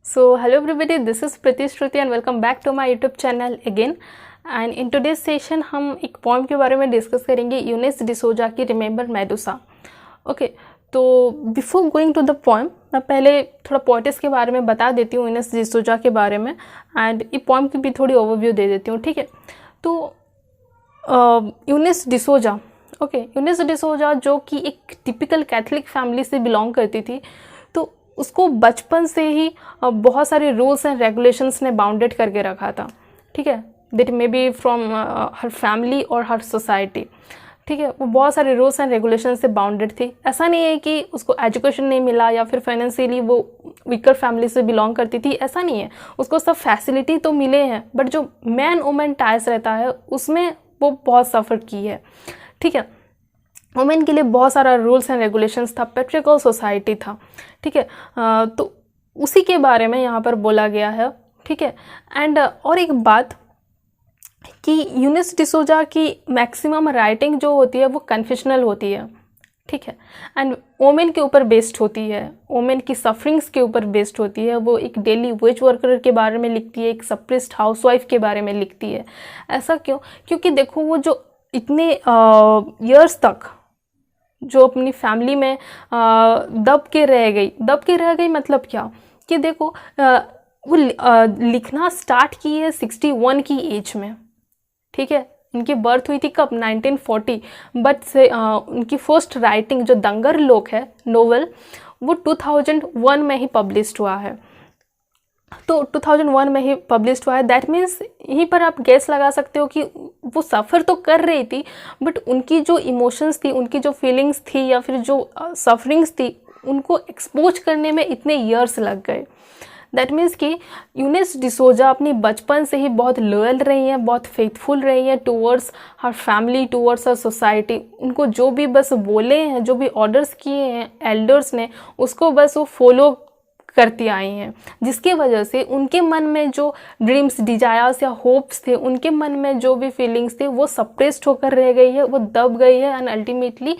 So hello everybody, this is Priti Shruti and welcome back to my YouTube channel again. And in today's session हम एक poem के बारे में discuss करेंगे, यूनिस डिसोजा की रिमेंबर मेडुसा. ओके, तो before going to the poem मैं पहले थोड़ा पोएटिस के बारे में बता देती हूँ, यूनिस डिसोजा के बारे में, एंड ये पोएम की भी थोड़ी ओवरव्यू दे देती हूँ. ठीक है, तो यूनिस डिसोजा, ओके, यूनिस डिसोजा जो कि एक टिपिकल कैथलिक फैमिली से बिलोंग करती थी, तो उसको बचपन से ही बहुत सारे रूल्स एंड रेगुलेशंस ने बाउंडेड करके रखा था. ठीक है, that may be from her family और हर सोसाइटी. ठीक है, वो बहुत सारे रूल्स एंड रेगुलेशन से बाउंडेड थी. ऐसा नहीं है कि उसको एजुकेशन नहीं मिला या फिर फाइनेंशियली वो वीकर फैमिली से बिलोंग करती थी, ऐसा नहीं है. उसको सब फैसिलिटी तो मिले हैं, बट जो मैन वुमेन टाइज रहता है उसमें वो बहुत सफ़र की है. ठीक है, वुमेन के लिए बहुत सारा रूल्स एंड रेगुलेशंस था, पेट्रिकल सोसाइटी था. ठीक है, तो उसी के बारे में यहाँ पर बोला गया है. ठीक है, एंड और एक बात कि यूनिस डिसोजा की मैक्सिमम राइटिंग जो होती है वो कन्फेशनल होती है. ठीक है, एंड वोमेन के ऊपर बेस्ड होती है, वोमेन की सफरिंग्स के ऊपर बेस्ड होती है. वो एक डेली वेज वर्कर के बारे में लिखती है, एक सप्रेस्ड हाउसवाइफ के बारे में लिखती है. ऐसा क्यों? क्योंकि देखो, वो जो इतने ईयर्स तक जो अपनी फैमिली में दब के रह गई मतलब क्या कि देखो, वो लिखना स्टार्ट की है 61 की एज में. ठीक है, उनकी बर्थ हुई थी कब? 1940. बट से उनकी फर्स्ट राइटिंग जो दंगर लोक है नोवेल, वो 2001 में ही पब्लिश्ड हुआ है. तो 2001 में ही पब्लिश्ड हुआ है. दैट मीन्स यहीं पर आप गैस लगा सकते हो कि वो सफ़र तो कर रही थी, बट उनकी जो इमोशंस थी, उनकी जो फीलिंग्स थी या फिर जो सफरिंग्स थी, उनको एक्सपोज करने में इतने ईयर्स लग गए. दैट मीन्स कि यूनिस डिसोजा अपनी बचपन से ही बहुत लॉयल रही हैं, बहुत फेथफुल रही हैं towards her family, towards her society. उनको जो भी बस बोले हैं, जो भी ऑर्डर्स किए हैं एल्डर्स ने, उसको बस वो फॉलो करती आई हैं, जिसके वजह से उनके मन में जो ड्रीम्स, डिजायर्स या होप्स थे, उनके मन में जो भी फीलिंग्स थे, वो सप्रेस्ड होकर रह गई है, वो दब गई है, एंड अल्टीमेटली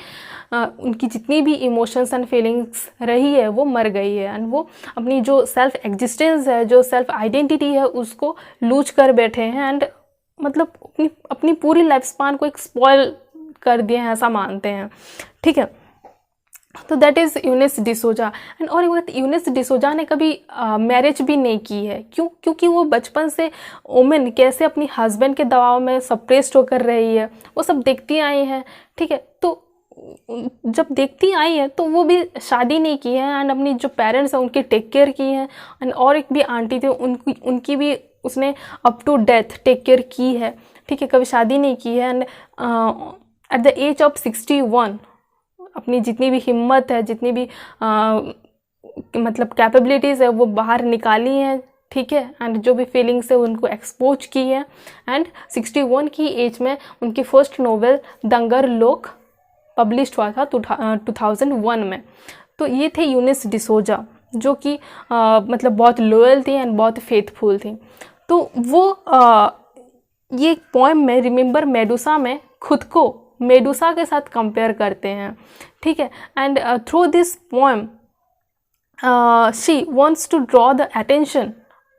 उनकी जितनी भी इमोशंस एंड फीलिंग्स रही है वो मर गई है. एंड वो अपनी जो सेल्फ एग्जिस्टेंस है, जो सेल्फ आइडेंटिटी है, उसको लूज कर बैठे हैं, एंड मतलब अपनी पूरी लाइफ स्पान को एक स्पॉइल कर दिए हैं, ऐसा मानते हैं. ठीक है, तो that is Eunice D'Souza. And और एक बात, यूनिस डिसोजा ने कभी मैरिज भी नहीं की है. क्यों? क्योंकि वो बचपन से वोमेन कैसे अपनी हस्बैंड के दबाव में सप्रेस्ड होकर रही है, वो सब देखती आई हैं. ठीक है, तो जब देखती आई है तो वो भी शादी नहीं की है, एंड अपनी जो पेरेंट्स हैं उनकी टेक केयर की है. एंड और एक भी आंटी थी, उनकी भी उसने up to death take care की है. ठीक है, कभी शादी नहीं की है. And at the age of 61 अपनी जितनी भी हिम्मत है, जितनी भी मतलब कैपेबिलिटीज़ है, वो बाहर निकाली हैं. ठीक है, एंड जो भी फीलिंग्स है उनको एक्सपोज की है. एंड 61 की एज में उनकी फर्स्ट नोवेल दंगर लोक पब्लिश्ड हुआ था 2001 में. तो ये थे यूनिस डिसोजा, जो कि मतलब बहुत लॉयल थी एंड बहुत फेथफुल थी. तो वो ये पोएम में रिमेंबर मेडुसा में खुद को मेडुसा के साथ कंपेयर करते हैं. ठीक है, and through this poem she wants to draw the attention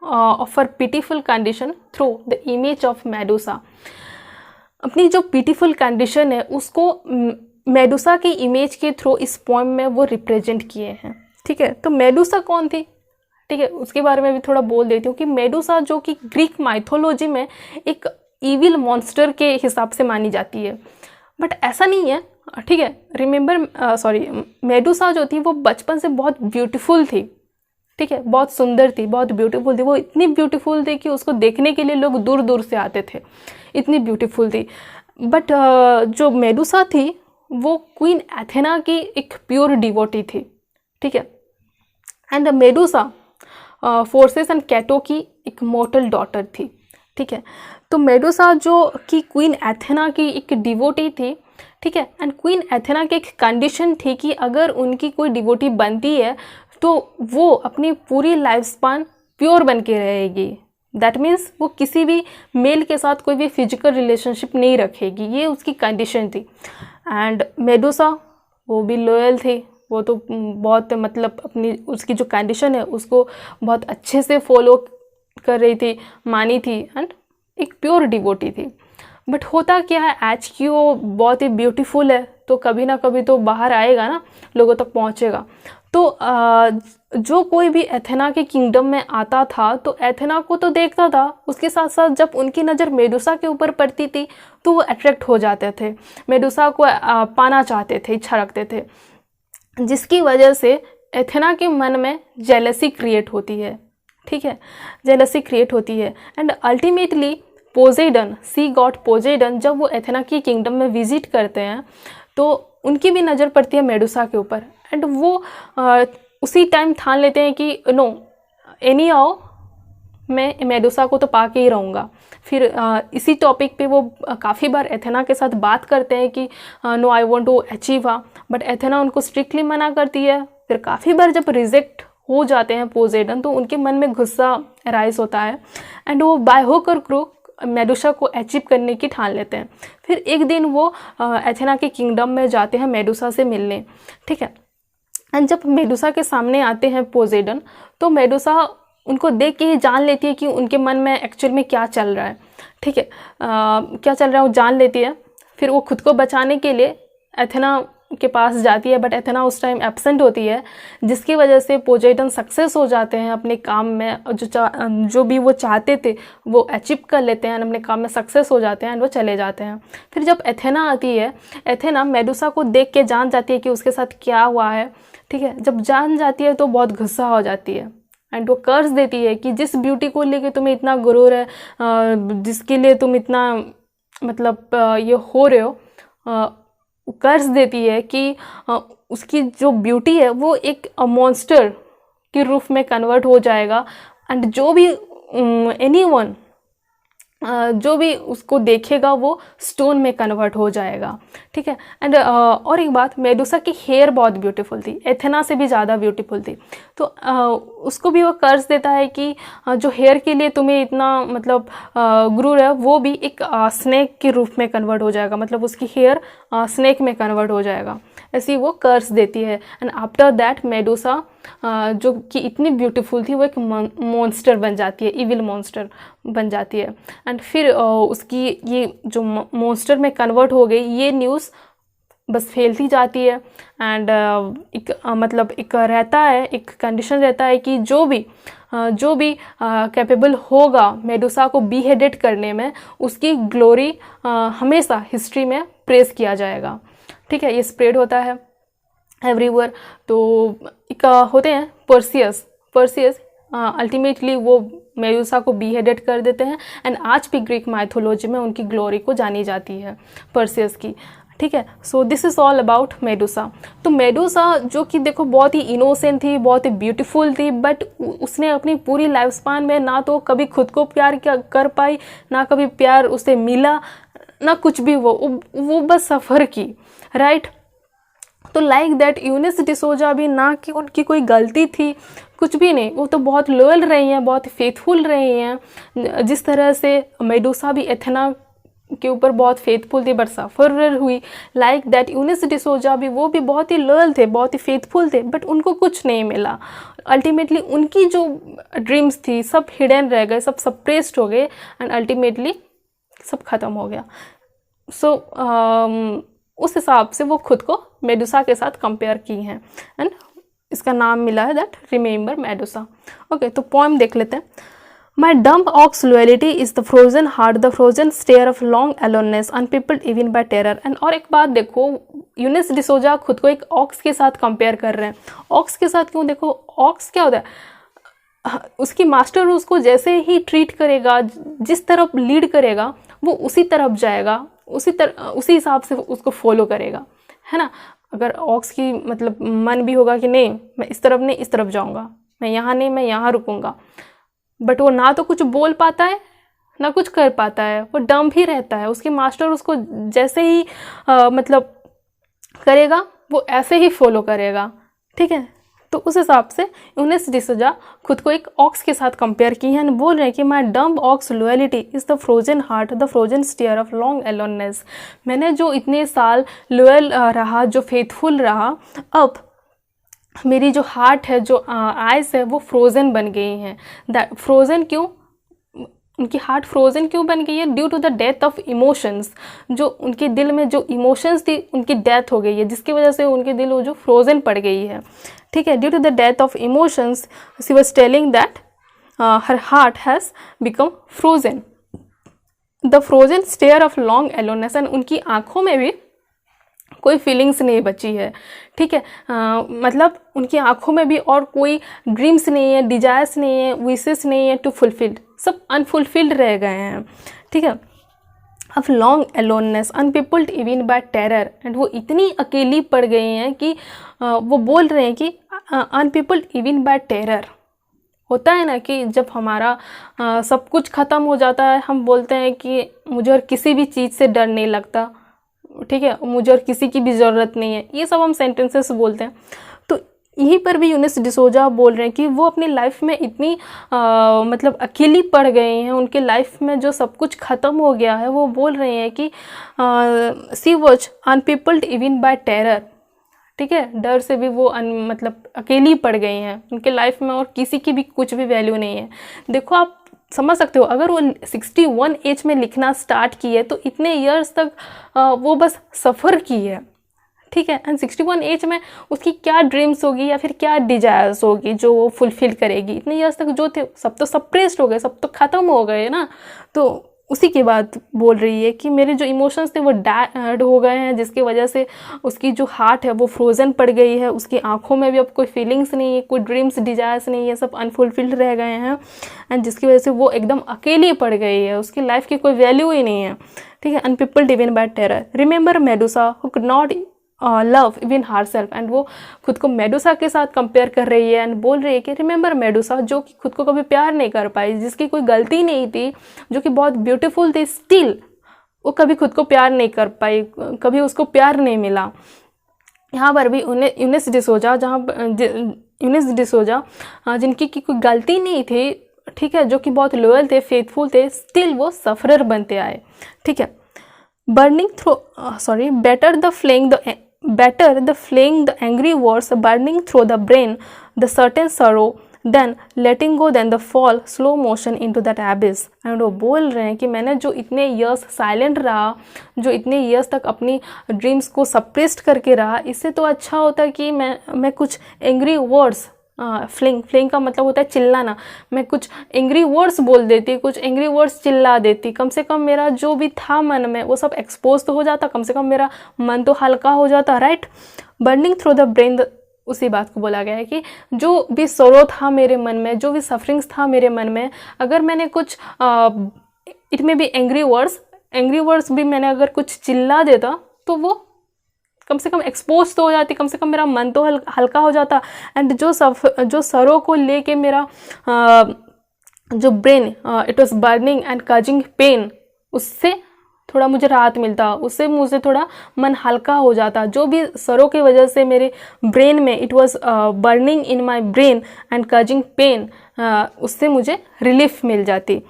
of her pitiful condition through the image of Medusa. अपनी जो पिटीफुल कंडीशन है उसको मेडुसा की इमेज के थ्रू इस पोएम में वो रिप्रेजेंट किए हैं. ठीक है, तो मेडुसा कौन थी? ठीक है, उसके बारे में भी थोड़ा बोल देती हूँ कि मेडुसा जो कि ग्रीक माइथोलॉजी में एक इविल मॉन्स्टर के हिसाब से मानी जाती है, बट ऐसा नहीं है. ठीक है, रिमेंबर मेडुसा जो थी वो बचपन से बहुत ब्यूटीफुल थी. ठीक है, बहुत सुंदर थी, बहुत ब्यूटीफुल थी. वो इतनी ब्यूटीफुल थी कि उसको देखने के लिए लोग दूर दूर से आते थे, इतनी ब्यूटीफुल थी. बट जो मेडुसा थी वो क्वीन एथेना की एक प्योर डिवोटी थी. ठीक है, एंड मेडुसा फोर्सेस एंड कैटो की एक मॉर्टल डॉटर थी. ठीक है, तो मेडुसा जो कि क्वीन एथेना की एक डिवोटी थी. ठीक है, एंड क्वीन एथेना की एक कंडीशन थी कि अगर उनकी कोई डिवोटी बनती है तो वो अपनी पूरी लाइफ स्पान प्योर बन के रहेगी. दैट मीन्स वो किसी भी मेल के साथ कोई भी फिजिकल रिलेशनशिप नहीं रखेगी, ये उसकी कंडीशन थी. एंड मेडुसा वो भी लॉयल थी, वो तो बहुत मतलब अपनी उसकी जो कंडीशन है उसको बहुत अच्छे से फॉलो कर रही थी, मानी थी, एंड एक प्योर डिवोटी थी। बट होता क्या है, आज की वो बहुत ही ब्यूटीफुल है तो कभी ना कभी तो बाहर आएगा ना, लोगों तक पहुंचेगा। तो जो कोई भी एथेना के किंगडम में आता था तो एथेना को तो देखता था, उसके साथ साथ जब उनकी नज़र मेडुसा के ऊपर पड़ती थी तो वो अट्रैक्ट हो जाते थे, मेडुसा को पाना चाहते थे, इच्छा रखते थे, जिसकी वजह से एथेना के मन में जेलसी क्रिएट होती है। ठीक है, जेलसी क्रिएट होती है एंड अल्टीमेटली पोसेडन, सी गॉड पोसेडन, जब वो एथेना की किंगडम में विजिट करते हैं तो उनकी भी नज़र पड़ती है मेडुसा के ऊपर एंड वो उसी टाइम ठान लेते हैं कि नो, एनी आओ, मैं मेडुसा को तो पा के ही रहूँगा। फिर इसी टॉपिक पे वो काफ़ी बार एथेना के साथ बात करते हैं कि no I want to achieve, but Athena उनको स्ट्रिक्टली मना करती है। फिर काफ़ी बार जब रिजेक्ट हो जाते हैं पोसेडन तो उनके मन में गुस्सा राइज होता है एंड वो बाय होक और क्रूक मेडुसा को अचीव करने की ठान लेते हैं। फिर एक दिन वो एथेना के किंगडम में जाते हैं मेडुसा से मिलने। ठीक है, एंड जब मेडुसा के सामने आते हैं पोसेडन तो मेडुसा उनको देख के ही जान लेती है कि उनके मन में एक्चुअल में क्या चल रहा है। ठीक है, क्या चल रहा है वो जान लेती है। फिर वो खुद को बचाने के लिए एथेना के पास जाती है, बट एथेना उस टाइम एब्सेंट होती है, जिसकी वजह से पोसेडन सक्सेस हो जाते हैं अपने काम में, जो भी वो चाहते थे वो अचीव कर लेते हैं, अपने काम में सक्सेस हो जाते हैं एंड वो चले जाते हैं। फिर जब एथेना आती है, एथेना मेडुसा को देख के जान जाती है कि उसके साथ क्या हुआ है। ठीक है, जब जान जाती है तो बहुत गुस्सा हो जाती है एंड वो कर्ज देती है कि जिस ब्यूटी को लेके तुम्हें इतना गुरूर है, जिसके लिए तुम इतना मतलब ये हो रहे हो, कर्ज देती है कि उसकी जो ब्यूटी है वो एक मॉन्स्टर के रूप में कन्वर्ट हो जाएगा एंड जो भी एनीवन जो भी उसको देखेगा वो स्टोन में कन्वर्ट हो जाएगा। ठीक है, एंड और एक बात, मेडुसा की हेयर बहुत ब्यूटीफुल थी, एथेना से भी ज़्यादा ब्यूटीफुल थी। तो उसको भी वो कर्ज देता है कि जो हेयर के लिए तुम्हें इतना मतलब गुरूर है वो भी एक स्नेक के रूप में कन्वर्ट हो जाएगा, मतलब उसकी हेयर स्नेक में कन्वर्ट हो जाएगा, ऐसी वो कर्ज देती है। एंड आफ्टर दैट मेडुसा जो कि इतनी ब्यूटीफुल थी वो एक मॉन्स्टर बन जाती है, इविल मॉन्स्टर बन जाती है। एंड फिर उसकी ये जो मॉन्स्टर में कन्वर्ट हो गई ये न्यूज़ बस फैलती जाती है एंड एक मतलब एक रहता है, एक कंडीशन रहता है कि जो भी कैपेबल होगा मेडुसा को बीहेडेड करने में, उसकी ग्लोरी हमेशा हिस्ट्री में प्रेज किया जाएगा। ठीक है, ये स्प्रेड होता है एवरीवेयर। तो एक होते हैं पर्सियस अल्टीमेटली वो मेडुसा को बीहेडेड कर देते हैं एंड आज भी ग्रीक माइथोलॉजी में उनकी ग्लोरी को जानी जाती है, पर्सियस की। ठीक है, सो this is all about Medusa. तो मेडुसा जो कि देखो बहुत ही इनोसेंट थी, बहुत ही ब्यूटीफुल थी, बट उसने अपनी पूरी लाइफ स्पान में ना तो कभी खुद को प्यार कर पाई, ना कभी प्यार उसे मिला, ना कुछ भी। वो बस सफ़र की, राइट। तो लाइक दैट यूनिस डिसोजा भी ना कि उनकी कोई गलती थी, कुछ भी नहीं, वो तो बहुत लॉयल रही हैं, बहुत फेथफुल रही हैं। जिस तरह से मेडुसा भी एथेना के ऊपर बहुत फेथफुल थी बट सफ़र हुई, लाइक दैट यूनिस डिसोजा भी, वो भी बहुत ही लॉयल थे, बहुत ही फेथफुल थे, बट उनको कुछ नहीं मिला। अल्टीमेटली उनकी जो ड्रीम्स थी सब हिडन रह गए, सब सप्रेस्ड हो गए एंड अल्टीमेटली सब ख़त्म हो गया। सो उस हिसाब से वो खुद को मेडुसा के साथ कंपेयर की हैं एंड इसका नाम मिला है दैट रिमेंबर मेडुसा। ओके, तो पोएम देख लेते हैं। My dumb ox loyalty is the frozen heart, the frozen stare of long aloneness, unpeopled even by terror. And और एक बात देखो, यूनिस डिसोजा खुद को एक ऑक्स के साथ कंपेयर कर रहे हैं। ऑक्स के साथ क्यों? देखो ऑक्स क्या होता है, उसकी मास्टर उसको जैसे ही ट्रीट करेगा, जिस तरफ लीड करेगा वो उसी तरफ जाएगा, उसी हिसाब से उसको फॉलो करेगा, है ना। अगर ऑक्स की मतलब मन भी होगा कि नहीं मैं इस तरफ नहीं इस तरफ जाऊंगा, मैं यहाँ नहीं मैं यहाँ रुकूंगा, बट वो ना तो कुछ बोल पाता है ना कुछ कर पाता है, वो डम्ब ही रहता है। उसके मास्टर उसको जैसे ही मतलब करेगा वो ऐसे ही फॉलो करेगा। ठीक है, तो उस हिसाब से यूनिस डिसोजा खुद को एक ऑक्स के साथ कंपेयर की है, बोल रहे हैं कि my dumb ox loyalty is the frozen heart, the frozen stare of long aloneness. मैंने जो इतने साल लॉयल रहा, जो फेथफुल रहा, अब मेरी जो हार्ट है, जो आइज है, वो फ्रोज़न बन गई हैं। दैट फ्रोज़न क्यों, उनकी हार्ट फ्रोज़न क्यों बन गई है? Due to the death of emotions. जो उनके दिल में जो इमोशंस थी, उनकी डेथ हो गई है, जिसकी वजह से उनके दिल वो जो फ्रोज़न पड़ गई है। ठीक है, due to the death of emotions she was telling that her heart has become frozen. The frozen stare of long aloneness, and उनकी आँखों में भी कोई फीलिंग्स नहीं बची है। ठीक है, मतलब उनकी आंखों में भी और कोई ड्रीम्स नहीं है, डिजायर्स नहीं है, विशेस नहीं है टू फुलफिल्ड, सब अनफुलफिल्ड रह गए हैं। ठीक है, of long aloneness unpeopled even by terror, and वो इतनी अकेली पड़ गई हैं कि वो बोल रहे हैं कि अनपीपल्ड इवन बाय टेरर। होता है ना कि जब हमारा सब कुछ ख़त्म हो जाता है, हम बोलते हैं कि मुझे और किसी भी चीज़ से डर नहीं लगता। ठीक है, मुझे और किसी की भी ज़रूरत नहीं है, ये सब हम सेंटेंसेस बोलते हैं। तो यहीं पर भी यूनिस डिसोजा बोल रहे हैं कि वो अपनी लाइफ में इतनी मतलब अकेली पड़ गए हैं, उनके लाइफ में जो सब कुछ ख़त्म हो गया है। वो बोल रहे हैं कि सी वॉज अनपीपल्ड इवन बाय टेरर। ठीक है, डर से भी वो मतलब अकेली पड़ गई हैं, उनके लाइफ में और किसी की भी कुछ भी वैल्यू नहीं है। देखो, आप समझ सकते हो, अगर वो 61 एज में लिखना स्टार्ट की है तो इतने ईयर्स तक वो बस सफ़र की है। ठीक है, एंड 61 एज में उसकी क्या ड्रीम्स होगी या फिर क्या डिजायर्स होगी जो वो फुलफिल करेगी। इतने ईयर्स तक जो थे सब तो सप्रेस्ड हो गए, सब तो ख़त्म हो गए ना। तो उसी की बात बोल रही है कि मेरे जो इमोशंस थे वो डेड हो गए हैं, जिसकी वजह से उसकी जो हार्ट है वो फ्रोज़न पड़ गई है, उसकी आंखों में भी अब कोई फीलिंग्स नहीं है, कोई ड्रीम्स डिजायर्स नहीं है, सब अनफुलफिल्ड रह गए हैं। एंड जिसकी वजह से वो एकदम अकेली पड़ गई है, उसकी लाइफ की कोई वैल्यू ही नहीं है। ठीक है, unpeopled even by terror. Remember Medusa who could not love even herself, and वो खुद को मेडुसा के साथ कंपेयर कर रही है एंड बोल रही है कि रिमेंबर मेडुसा, जो कि खुद को कभी प्यार नहीं कर पाई, जिसकी कोई गलती नहीं थी, जो कि बहुत ब्यूटीफुल थी, स्टिल वो कभी खुद को प्यार नहीं कर पाई, कभी उसको प्यार नहीं मिला। यहाँ पर भी यूनिस डिसोजा, यूनिस डिसोजा जिनकी की कोई गलती नहीं थी, ठीक है, जो कि बहुत लॉयल थे, फेथफुल थे, स्टिल वो सफरर बनते आए। ठीक है, burning through better the flaying the angry words burning through the brain, the certain sorrow then letting go than the fall slow motion into that abyss। And वो बोल रहे हैं कि मैंने जो इतने ईयर्स साइलेंट रहा, जो इतने ईयर्स तक अपनी ड्रीम्स को सप्रेस्ड करके रहा, इससे तो अच्छा होता कि मैं कुछ एंग्री वर्ड्स, फ्लिंग का मतलब होता है चिल्लाना, मैं कुछ एंग्री वर्ड्स बोल देती, कुछ एंग्री वर्ड्स चिल्ला देती, कम से कम मेरा जो भी था मन में वो सब एक्सपोज तो हो जाता, कम से कम मेरा मन तो हल्का हो जाता, right. Burning through the brain, उसी बात को बोला गया है कि जो भी सरो था मेरे मन में, जो भी सफरिंग्स था मेरे मन में, अगर मैंने कुछ इट में भी एंग्री वर्ड्स भी मैंने अगर कुछ चिल्ला देता तो वो कम से कम एक्सपोज तो हो जाती, कम से कम मेरा मन तो हल्का हो जाता। एंड जो सरों को लेके मेरा जो brain it was burning and causing pain, उससे थोड़ा मुझे राहत मिलता, उससे मुझे थोड़ा मन हल्का हो जाता। जो भी सरों की वजह से मेरे ब्रेन में it was burning in my brain and causing pain, उससे मुझे रिलीफ मिल जाती।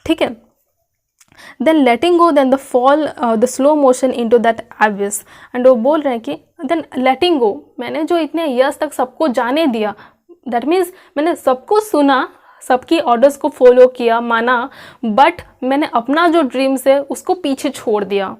ठीक है, then letting go then the fall the slow motion into that abyss। And वो बोल रहे हैं कि then letting go, मैंने जो इतने ईयर्स तक सबको जाने दिया, दैट मीन्स मैंने सबको सुना, सबकी ऑर्डर्स को फॉलो किया, माना, बट मैंने अपना जो ड्रीम्स है उसको पीछे छोड़ दिया।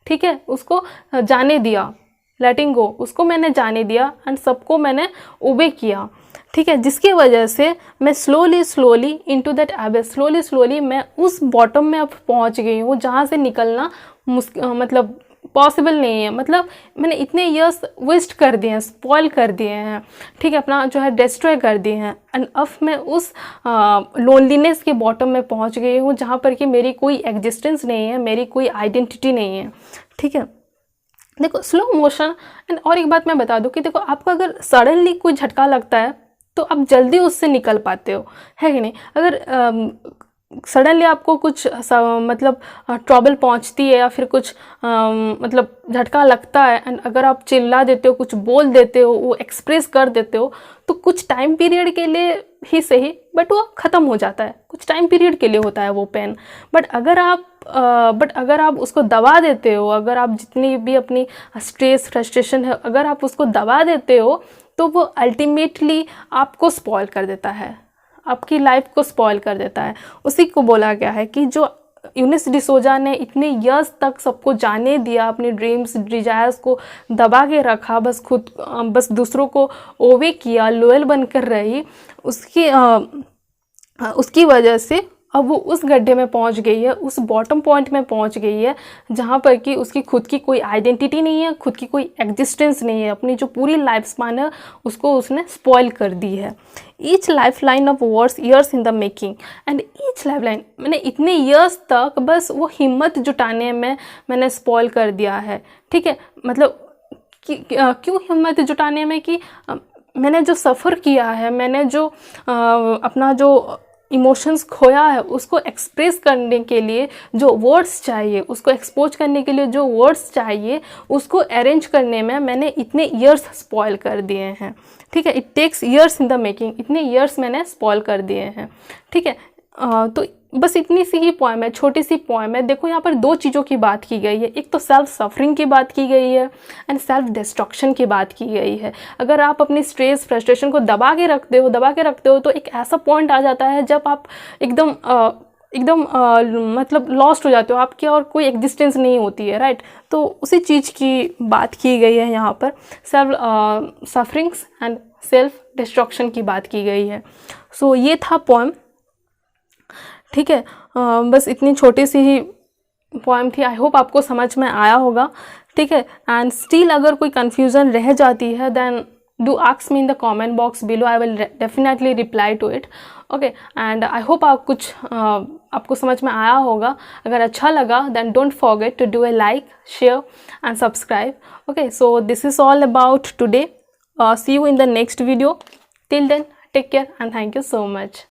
ठीक है, उसको जाने दिया, लेटिंग गो, उसको मैंने जाने दिया एंड सबको मैंने ओबे किया। ठीक है, जिसकी वजह से मैं स्लोली इनटू दैट एबिस, स्लोली मैं उस बॉटम में अब पहुंच गई हूँ जहाँ से निकलना मतलब पॉसिबल नहीं है। मतलब मैंने इतने ईयर्स वेस्ट कर दिए हैं, स्पॉइल कर दिए हैं, ठीक है, अपना जो है डिस्ट्रॉय कर दिए हैं, एंड अब मैं उस लोनलीनेस के बॉटम में पहुंच गई हूँ जहाँ पर कि मेरी कोई एग्जिस्टेंस नहीं है, मेरी कोई आइडेंटिटी नहीं है। ठीक है, देखो स्लो मोशन। एंड और एक बात मैं बता दूं कि देखो आपको अगर सडनली कोई झटका लगता है तो आप जल्दी उससे निकल पाते हो, है कि नहीं। अगर सडनली आपको कुछ मतलब ट्रबल पहुंचती है या फिर कुछ मतलब झटका लगता है, एंड अगर आप चिल्ला देते हो, कुछ बोल देते हो, वो एक्सप्रेस कर देते हो, तो कुछ टाइम पीरियड के लिए ही सही बट वो ख़त्म हो जाता है, कुछ टाइम पीरियड के लिए होता है वो पेन। बट अगर आप उसको दबा देते हो, अगर आप जितनी भी अपनी स्ट्रेस फ्रस्ट्रेशन है अगर आप उसको दबा देते हो, तो वो अल्टीमेटली आपको स्पॉइल कर देता है, आपकी लाइफ को स्पॉइल कर देता है। उसी को बोला गया है कि जो यूनिस डिसोजा ने इतने इयर्स तक सबको जाने दिया, अपने ड्रीम्स डिजायर्स को दबा के रखा, बस दूसरों को ओवे किया, लोयल बनकर रही, उसकी वजह से अब वो उस गड्ढे में पहुंच गई है, उस बॉटम पॉइंट में पहुंच गई है जहां पर कि उसकी खुद की कोई आइडेंटिटी नहीं है, खुद की कोई एग्जिस्टेंस नहीं है। अपनी जो पूरी लाइफ स्पान है उसको उसने स्पॉइल कर दी है। Each life line of words years in the making and each life line, मैंने इतने ईयर्स तक बस वो हिम्मत जुटाने में मैंने स्पॉइल कर दिया है। ठीक है, मतलब क्यों हिम्मत जुटाने में कि मैंने जो सफ़र किया है, मैंने जो अपना जो इमोशंस खोया है उसको एक्सप्रेस करने के लिए जो वर्ड्स चाहिए, उसको एक्सपोज करने के लिए जो वर्ड्स चाहिए, उसको अरेंज करने में मैंने इतने ईयर्स स्पॉइल कर दिए हैं। ठीक है, it takes years in the making, इतने ईयर्स मैंने स्पॉइल कर दिए हैं। ठीक है, तो बस इतनी सी ही पोएम है, छोटी सी पोएम है। देखो यहाँ पर दो चीज़ों की बात की गई है, एक तो सेल्फ सफरिंग की बात की गई है एंड सेल्फ डिस्ट्रक्शन की बात की गई है। अगर आप अपनी स्ट्रेस फ्रस्ट्रेशन को दबा के रखते हो तो एक ऐसा पॉइंट आ जाता है जब आप एकदम मतलब लॉस्ट हो जाते हो, आपकी और कोई एग्जिस्टेंस नहीं होती है, राइट। तो उसी चीज़ की बात की गई है यहाँ पर, self sufferings and self destruction की बात की गई है। सो ये था पोएम। ठीक है, बस इतनी छोटी सी ही पोएम थी। आई होप आपको समझ में आया होगा। ठीक है, एंड स्टिल अगर कोई कन्फ्यूज़न रह जाती है then do ask me in the comment box below, I will definitely reply to it. Okay, and I hope आपको समझ में आया होगा। अगर अच्छा लगा then don't forget to do a like, share and subscribe. Okay, so this is all about today. See you in the next video. Till then take care and thank you so much.